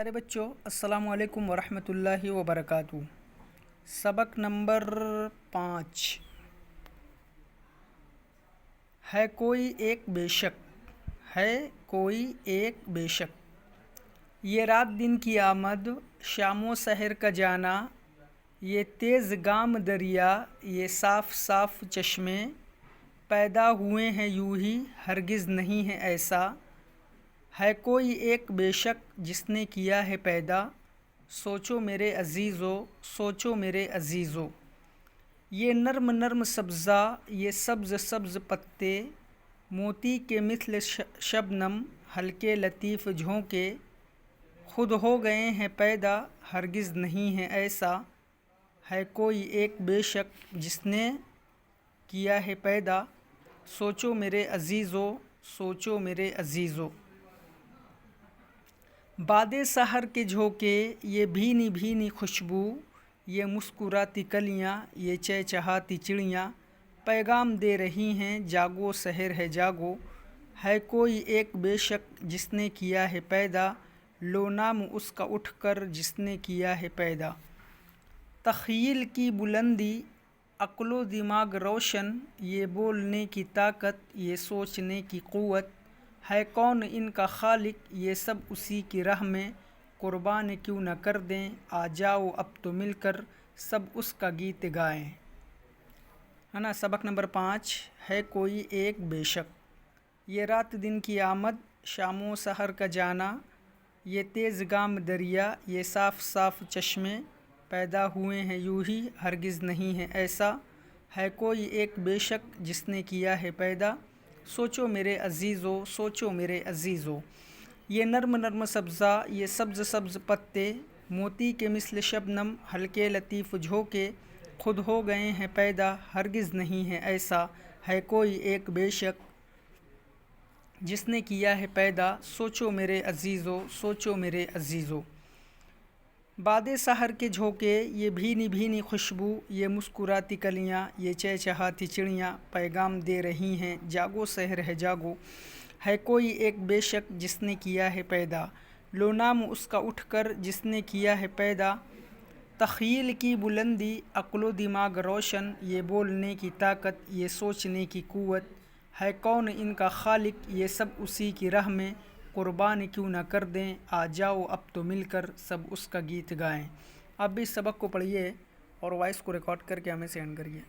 پیارے بچوں، السلام علیکم ورحمۃ اللہ وبرکاتہ۔ سبق نمبر 5 ہے کوئی ایک بے شک، ہے کوئی ایک بے شک۔ یہ رات دن کی آمد، شام و سحر کا جانا، یہ تیز گام دریا، یہ صاف صاف چشمے، پیدا ہوئے ہیں یوں ہی، ہرگز نہیں ہے ایسا۔ ہے کوئی ایک بے شک جس نے کیا ہے پیدا، سوچو میرے عزیزو، سوچو میرے عزیزو۔ یہ نرم نرم سبزہ، یہ سبز سبز پتے، موتی کے مثل شبنم، ہلکے لطیف جھونکے، خود ہو گئے ہیں پیدا، ہرگز نہیں ہے ایسا۔ ہے کوئی ایک بے شک جس نے کیا ہے پیدا، سوچو میرے عزیزو، سوچو میرے عزیزو۔ باد سحر کے جھونکے، یہ بھینی بھینی خوشبو، یہ مسکراتی کلیاں، یہ چہچہاتی چڑیاں، پیغام دے رہی ہیں جاگو سحر ہے جاگو۔ ہے کوئی ایک بے شک جس نے کیا ہے پیدا، لو نام اس کا اٹھ کر جس نے کیا ہے پیدا۔ تخیل کی بلندی، عقل و دماغ روشن، یہ بولنے کی طاقت، یہ سوچنے کی قوت، ہے کون ان کا خالق، یہ سب اسی کی راہ میں، قربان کیوں نہ کر دیں، آ جاؤ اب تو مل کر سب اس کا گیت گائیں۔ ہے نا۔ سبق نمبر 5 ہے کوئی ایک بے شک۔ یہ رات دن کی آمد، شام و سحر کا جانا، یہ تیز گام دریا، یہ صاف صاف چشمے، پیدا ہوئے ہیں یوں ہی، ہرگز نہیں ہے ایسا۔ ہے کوئی ایک بے شک جس نے کیا ہے پیدا، سوچو میرے عزیزو، سوچو میرے عزیزو۔ یہ نرم نرم سبزہ، یہ سبز سبز پتے، موتی کے مثل شبنم، ہلکے لطیف جھونکے، خود ہو گئے ہیں پیدا، ہرگز نہیں ہے ایسا۔ ہے کوئی ایک بے شک جس نے کیا ہے پیدا، سوچو میرے عزیزو، سوچو میرے عزیزو۔ باد سحر کے جھونکے، یہ بھینی بھینی خوشبو، یہ مسکراتی کلیاں، یہ چہچہاتی چڑیاں، پیغام دے رہی ہیں جاگو سحر ہے جاگو۔ ہے کوئی ایک بے شک جس نے کیا ہے پیدا، لو نام اس کا اٹھ کر جس نے کیا ہے پیدا۔ تخیل کی بلندی، عقل و دماغ روشن، یہ بولنے کی طاقت، یہ سوچنے کی قوت، ہے کون ان کا خالق، یہ سب اسی کی راہ میں، قربان کیوں نہ کر دیں، آ جاؤ اب تو مل کر سب اس کا گیت گائیں۔ آپ بھی اس سبق کو پڑھیے اور وائس کو ریکارڈ کر کے ہمیں سینڈ کریے۔